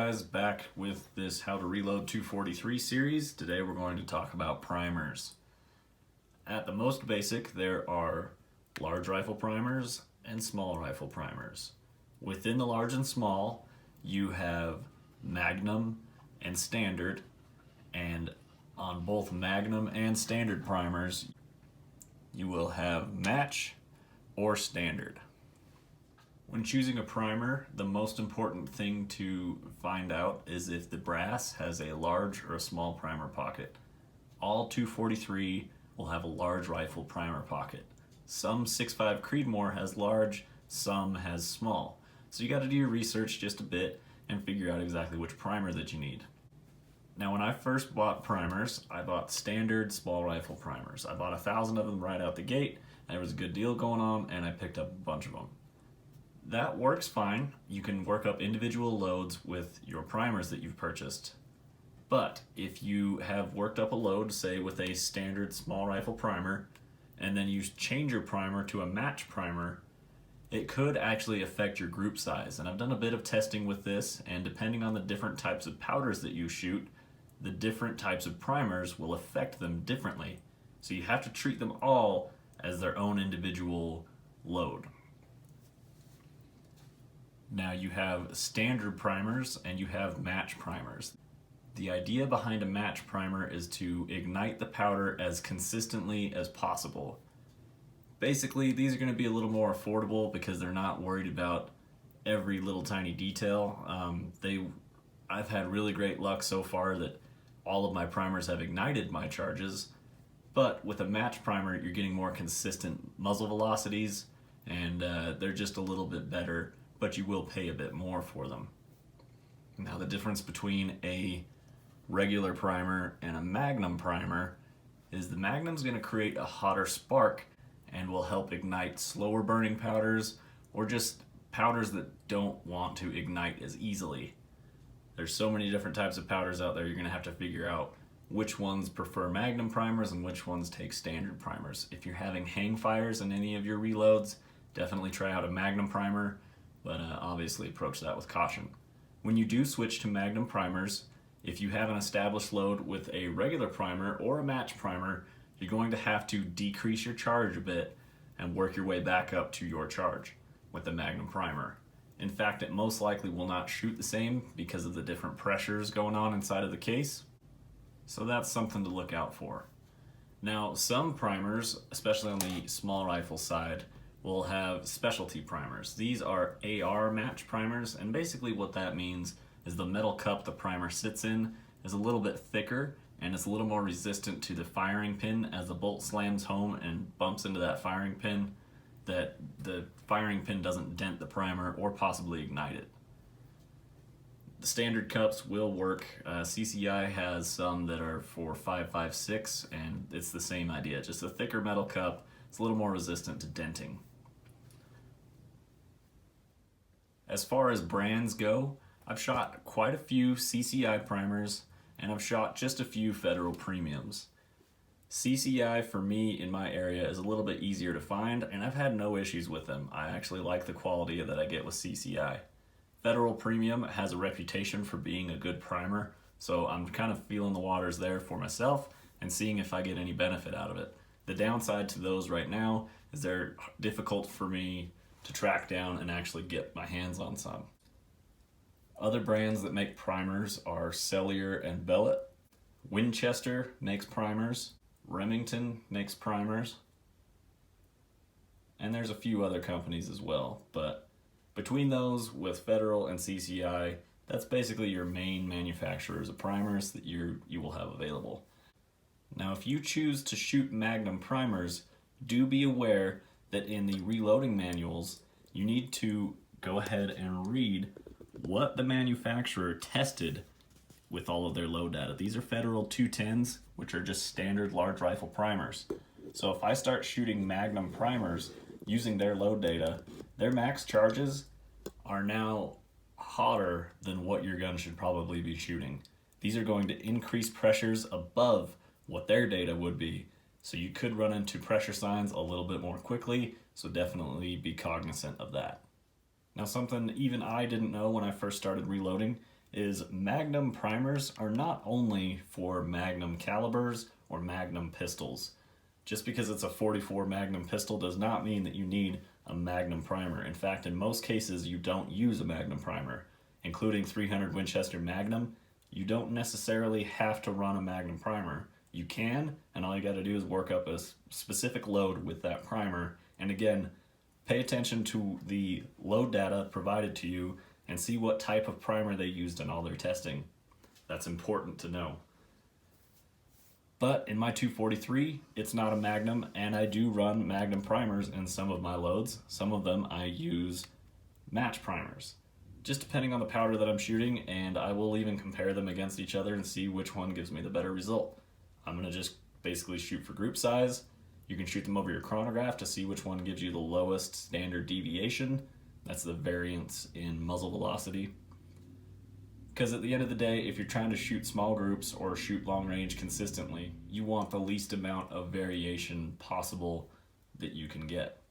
guys, back with this How to Reload 243 series. Today we're going to talk about primers. At the most basic, there are large rifle primers and small rifle primers. Within the large and small, you have Magnum and Standard, and on both Magnum and Standard primers, you will have Match or Standard. When choosing a primer, the most important thing to find out is if the brass has a large or a small primer pocket. All 243 will have a large rifle primer pocket. Some 6.5 Creedmoor has large, some has small. So you got to do your research just a bit and figure out exactly which primer that you need. Now when I first bought primers, I bought standard small rifle primers. I bought 1,000 of them right out the gate, and there was a good deal going on, and I picked up a bunch of them. That works fine. You can work up individual loads with your primers that you've purchased. But if you have worked up a load, say with a standard small rifle primer, and then you change your primer to a match primer, it could actually affect your group size. And I've done a bit of testing with this, and depending on the different types of powders that you shoot, the different types of primers will affect them differently. So you have to treat them all as their own individual load. Now you have standard primers and you have match primers. The idea behind a match primer is to ignite the powder as consistently as possible. Basically, these are going to be a little more affordable because they're not worried about every little tiny detail. I've had really great luck so far that all of my primers have ignited my charges, but with a match primer you're getting more consistent muzzle velocities, and they're just a little bit better, but you will pay a bit more for them. Now the difference between a regular primer and a Magnum primer is the Magnum's going to create a hotter spark and will help ignite slower burning powders or just powders that don't want to ignite as easily. There's so many different types of powders out there, you're going to have to figure out which ones prefer Magnum primers and which ones take standard primers. If you're having hang fires in any of your reloads, definitely try out a Magnum primer, but obviously approach that with caution. When you do switch to Magnum primers, if you have an established load with a regular primer or a match primer, you're going to have to decrease your charge a bit and work your way back up to your charge with the Magnum primer. In fact, it most likely will not shoot the same because of the different pressures going on inside of the case. So that's something to look out for. Now, some primers, especially on the small rifle side, will have specialty primers. These are AR match primers, and basically what that means is the metal cup the primer sits in is a little bit thicker and it's a little more resistant to the firing pin. As the bolt slams home and bumps into that firing pin, that the firing pin doesn't dent the primer or possibly ignite it. The standard cups will work. CCI has some that are for 5.56, and it's the same idea, just a thicker metal cup. It's a little more resistant to denting. As far as brands go, I've shot quite a few CCI primers and I've shot just a few Federal Premiums. CCI for me in my area is a little bit easier to find, and I've had no issues with them. I actually like the quality that I get with CCI. Federal Premium has a reputation for being a good primer, so I'm kind of feeling the waters there for myself and seeing if I get any benefit out of it. The downside to those right now is they're difficult for me to track down and actually get my hands on some. Other brands that make primers are Cellier and Bellet. Winchester makes primers. Remington makes primers. And there's a few other companies as well, but between those with Federal and CCI, that's basically your main manufacturers of primers that you will have available. Now, if you choose to shoot Magnum primers, do be aware that in the reloading manuals, you need to go ahead and read what the manufacturer tested with all of their load data. These are Federal 210s, which are just standard large rifle primers. So if I start shooting Magnum primers using their load data, their max charges are now hotter than what your gun should probably be shooting. These are going to increase pressures above what their data would be, so you could run into pressure signs a little bit more quickly, so definitely be cognizant of that. Now, something even I didn't know when I first started reloading is Magnum primers are not only for Magnum calibers or Magnum pistols. Just because it's a 44 Magnum pistol does not mean that you need a Magnum primer. In fact, in most cases, you don't use a Magnum primer. Including 300 Winchester Magnum, you don't necessarily have to run a Magnum primer. You can, and all you got to do is work up a specific load with that primer. And again, pay attention to the load data provided to you and see what type of primer they used in all their testing. That's important to know. But in my 243, it's not a Magnum, and I do run Magnum primers in some of my loads. Some of them I use match primers, just depending on the powder that I'm shooting, and I will even compare them against each other and see which one gives me the better result. I'm gonna just basically shoot for group size. You can shoot them over your chronograph to see which one gives you the lowest standard deviation. That's the variance in muzzle velocity. Because at the end of the day, if you're trying to shoot small groups or shoot long range consistently, you want the least amount of variation possible that you can get.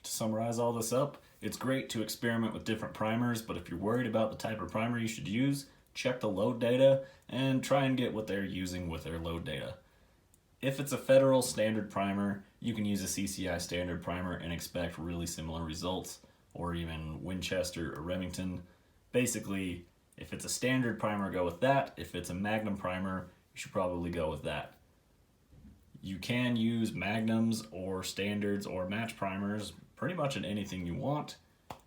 To summarize all this up, it's great to experiment with different primers, but if you're worried about the type of primer you should use, check the load data and try and get what they're using with their load data. If it's a federal standard primer, you can use a CCI standard primer and expect really similar results, or even Winchester or Remington. Basically, if it's a standard primer, go with that. If it's a Magnum primer, you should probably go with that. You can use Magnums or standards or match primers pretty much in anything you want.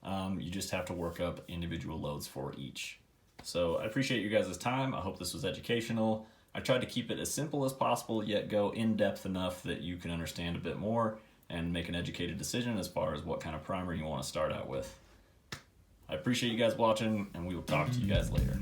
You just have to work up individual loads for each. So I appreciate you guys' time. I hope this was educational. I tried to keep it as simple as possible, yet go in depth enough that you can understand a bit more and make an educated decision as far as what kind of primer you want to start out with. I appreciate you guys watching, and we will talk to you guys later.